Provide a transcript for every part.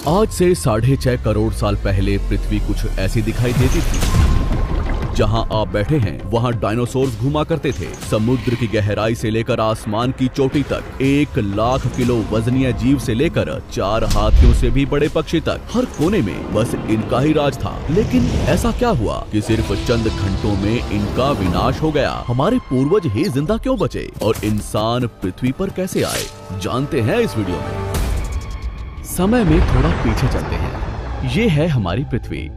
आज से 6.5 करोड़ साल पहले पृथ्वी कुछ ऐसी दिखाई देती थी। जहां आप बैठे हैं वहां डायनासोर्स घुमा करते थे। समुद्र की गहराई से लेकर आसमान की चोटी तक 1 लाख किलो वजनीय जीव से लेकर 4 हाथियों से भी बड़े पक्षी तक, हर कोने में बस इनका ही राज था। लेकिन ऐसा क्या हुआ कि सिर्फ चंद घंटों में इनका विनाश हो गया? हमारे पूर्वज ही जिंदा क्यों बचे और इंसान पृथ्वी पर कैसे आए, जानते हैं इस वीडियो में। समय में थोड़ा पीछे चलते हैं। ये है हमारी पृथ्वी।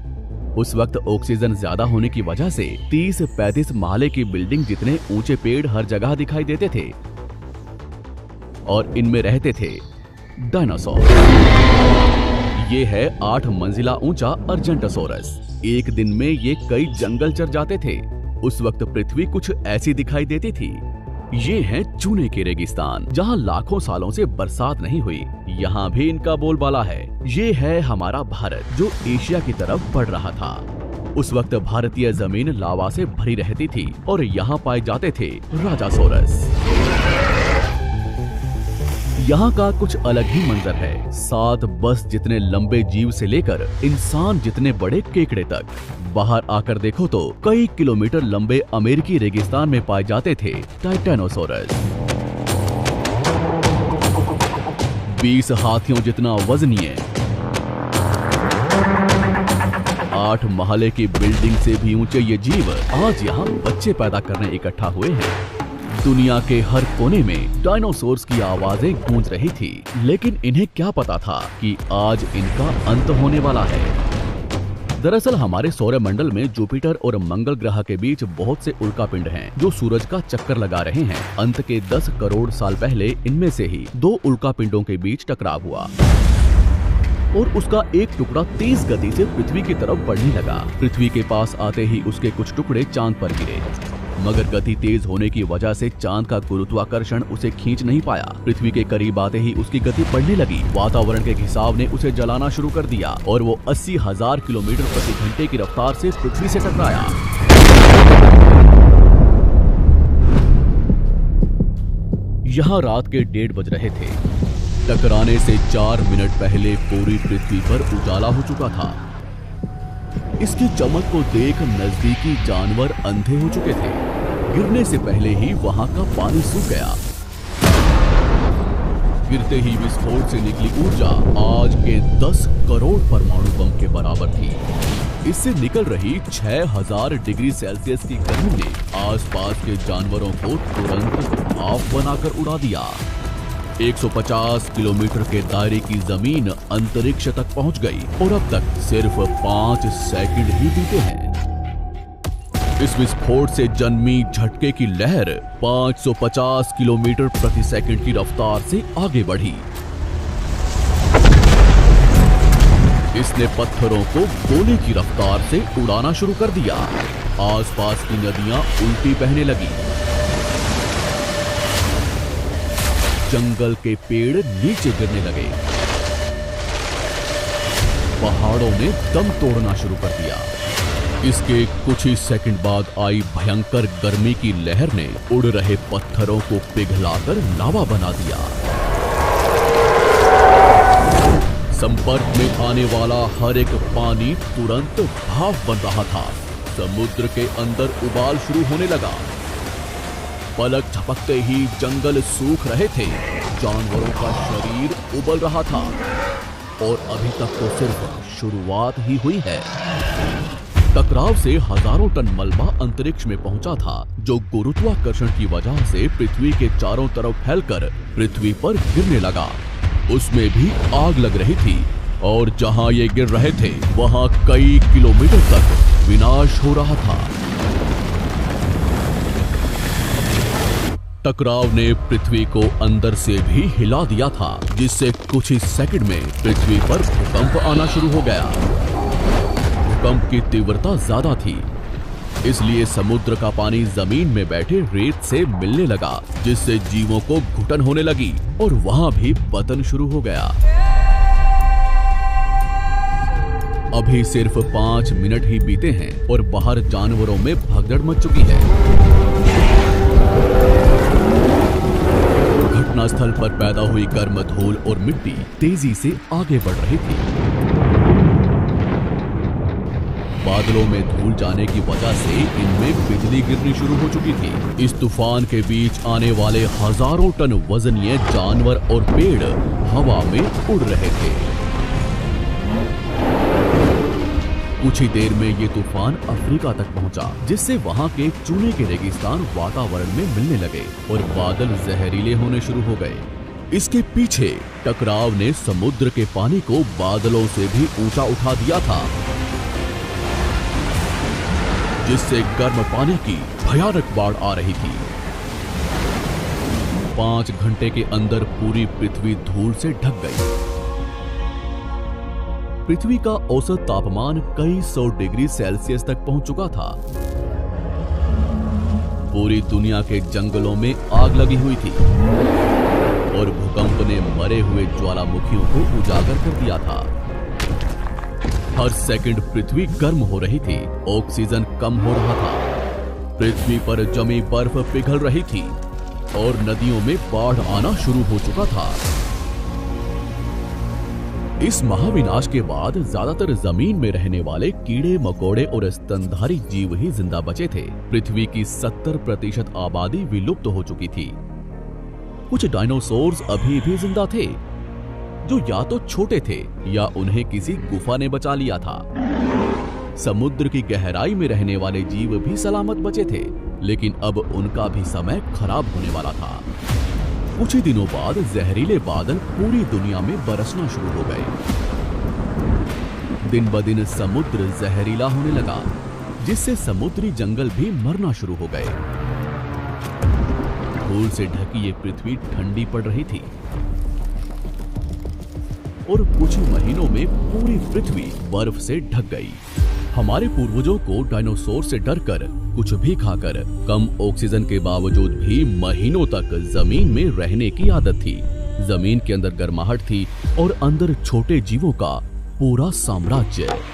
उस वक्त ऑक्सीजन ज्यादा होने की वजह से 30-35 महले की बिल्डिंग जितने ऊंचे पेड़ हर जगह दिखाई देते थे और इनमें रहते थे डायनासोर। ये है 8 मंजिला ऊंचा अर्जेंटोसोरस। एक दिन में ये कई जंगल चर जाते थे। उस वक्त पृथ्वी कुछ ऐसी दिखाई देती थी। ये है चूने के रेगिस्तान, जहाँ लाखों सालों से बरसात नहीं हुई। यहाँ भी इनका बोलबाला है। ये है हमारा भारत, जो एशिया की तरफ बढ़ रहा था। उस वक्त भारतीय जमीन लावा से भरी रहती थी और यहाँ पाए जाते थे राजासोरस। यहाँ का कुछ अलग ही मंजर है। 7 बस जितने लंबे जीव से लेकर इंसान जितने बड़े केकड़े तक। बाहर आकर देखो तो कई किलोमीटर लंबे अमेरिकी रेगिस्तान में पाए जाते थे टाइटेनोसोरस। 20 हाथियों जितना वजनीय, 8 महले की बिल्डिंग से भी ऊंचे ये जीव आज यहाँ बच्चे पैदा करने इकट्ठा हुए हैं। दुनिया के हर कोने में डायनासोर्स की आवाजें गूंज रही थी, लेकिन इन्हें क्या पता था कि आज इनका अंत होने वाला है। दरअसल हमारे सौरमंडल में जुपिटर और मंगल ग्रह के बीच बहुत से उल्कापिंड हैं, जो सूरज का चक्कर लगा रहे हैं। अंत के 10 करोड़ साल पहले इनमें से ही 2 उल्कापिंडों के बीच टकराव हुआ और उसका एक टुकड़ा तेज गति से पृथ्वी की तरफ बढ़ने लगा। पृथ्वी के पास आते ही उसके कुछ टुकड़े चांद पर गिरे, मगर गति तेज होने की वजह से चांद का गुरुत्वाकर्षण उसे खींच नहीं पाया। पृथ्वी के करीब आते ही उसकी गति बढ़ने लगी। वातावरण के खिंचाव ने उसे जलाना शुरू कर दिया और वो 80,000 किलोमीटर प्रति घंटे की रफ्तार से पृथ्वी से टकराया। यहाँ रात के 1:30 बज रहे थे। टकराने से 4 मिनट पहले पूरी पृथ्वी पर उजाला हो चुका था। इसकी चमक को देख नजदीकी जानवर अंधे हो चुके थे। गिरने से पहले ही वहां का पानी सूख गया। गिरते ही विस्फोट से निकली ऊर्जा आज के 10 करोड़ परमाणु बम के बराबर थी। इससे निकल रही 6000 डिग्री सेल्सियस की गर्मी ने आसपास के जानवरों को तुरंत भाप बनाकर उड़ा दिया। 150 किलोमीटर के दायरे की जमीन अंतरिक्ष तक पहुंच गई और अब तक सिर्फ 5 सेकंड ही बीते हैं। इस विस्फोट से जन्मी झटके की लहर 550 किलोमीटर प्रति सेकंड की रफ्तार से आगे बढ़ी। इसने पत्थरों को गोले की रफ्तार से उड़ाना शुरू कर दिया। आसपास की नदियां उल्टी बहने लगी। जंगल के पेड़ नीचे गिरने लगे। पहाड़ों ने दम तोड़ना शुरू कर दिया। इसके कुछ ही सेकंड बाद आई भयंकर गर्मी की लहर ने उड़ रहे पत्थरों को पिघलाकर लावा बना दिया। संपर्क में आने वाला हर एक पानी तुरंत भाप बन रहा था। समुद्र के अंदर उबाल शुरू होने लगा। पलक झपकते ही जंगल सूख रहे थे। जानवरों का शरीर उबल रहा था और अभी तक तो सिर्फ शुरुआत ही हुई है। टकराव से हजारों टन मलबा अंतरिक्ष में पहुंचा था, जो गुरुत्वाकर्षण की वजह से पृथ्वी के चारों तरफ फैलकर पृथ्वी पर गिरने लगा। उसमें भी आग लग रही थी और जहां ये गिर रहे थे वहां कई किलोमीटर तक विनाश हो रहा था। टकराव ने पृथ्वी को अंदर से भी हिला दिया था, जिससे कुछ ही सेकंड में पृथ्वी पर भूकंप आना शुरू हो गया। भूकंप की तीव्रता ज्यादा थी, इसलिए समुद्र का पानी जमीन में बैठे रेत से मिलने लगा, जिससे जीवों को घुटन होने लगी और वहां भी पतन शुरू हो गया। अभी सिर्फ 5 मिनट ही बीते हैं और बाहर जानवरों में भगदड़ मच चुकी है। घटनास्थल पर पैदा हुई गर्म धूल और मिट्टी तेजी से आगे बढ़ रही थी। बादलों में धूल जाने की वजह से इनमें बिजली गिरनी शुरू हो चुकी थी। इस तूफान के बीच आने वाले हजारों टन वजनीय जानवर और पेड़ हवा में उड़ रहे थे। कुछ ही देर में ये तूफान अफ्रीका तक पहुंचा, जिससे वहां के चूने के रेगिस्तान वातावरण में मिलने लगे और बादल जहरीले होने शुरू हो गए। इसके पीछे टकराव ने समुद्र के पानी को बादलों से भी ऊंचा उठा दिया था, जिससे गर्म पानी की भयानक बाढ़ आ रही थी। 5 घंटे के अंदर पूरी पृथ्वी धूल से ढक गई। पृथ्वी का औसत तापमान कई 100 डिग्री सेल्सियस तक पहुंच चुका था। पूरी दुनिया के जंगलों में आग लगी हुई थी और भूकंप ने मरे हुए ज्वालामुखियों को उजागर कर दिया था। हर सेकंड पृथ्वी गर्म हो रही थी, ऑक्सीजन कम हो रहा था, पृथ्वी पर जमी बर्फ पिघल रही थी और नदियों में बाढ़ आना शुरू हो चुका था। इस महाविनाश के बाद ज्यादातर जमीन में रहने वाले कीड़े मकोड़े और स्तनधारी जीव ही जिंदा बचे थे। पृथ्वी की 70% आबादी विलुप्त हो चुकी थी। कुछ डायनासोर्स अभी भी जिंदा थे, जो या तो छोटे थे या उन्हें किसी गुफा ने बचा लिया था। समुद्र की गहराई में रहने वाले जीव भी सलामत बचे थे, लेकिन अब उनका भी समय खराब होने वाला था। कुछ ही दिनों बाद जहरीले बादल पूरी दुनिया में बरसना शुरू हो गए। दिन ब दिन समुद्र जहरीला होने लगा, जिससे समुद्री जंगल भी मरना शुरू हो गए। धूल से ढकी ये पृथ्वी ठंडी पड़ रही थी और कुछ महीनों में पूरी पृथ्वी बर्फ से ढक गई। हमारे पूर्वजों को डायनासोर से डरकर कुछ भी खाकर कम ऑक्सीजन के बावजूद भी महीनों तक जमीन में रहने की आदत थी। जमीन के अंदर गर्माहट थी और अंदर छोटे जीवों का पूरा साम्राज्य।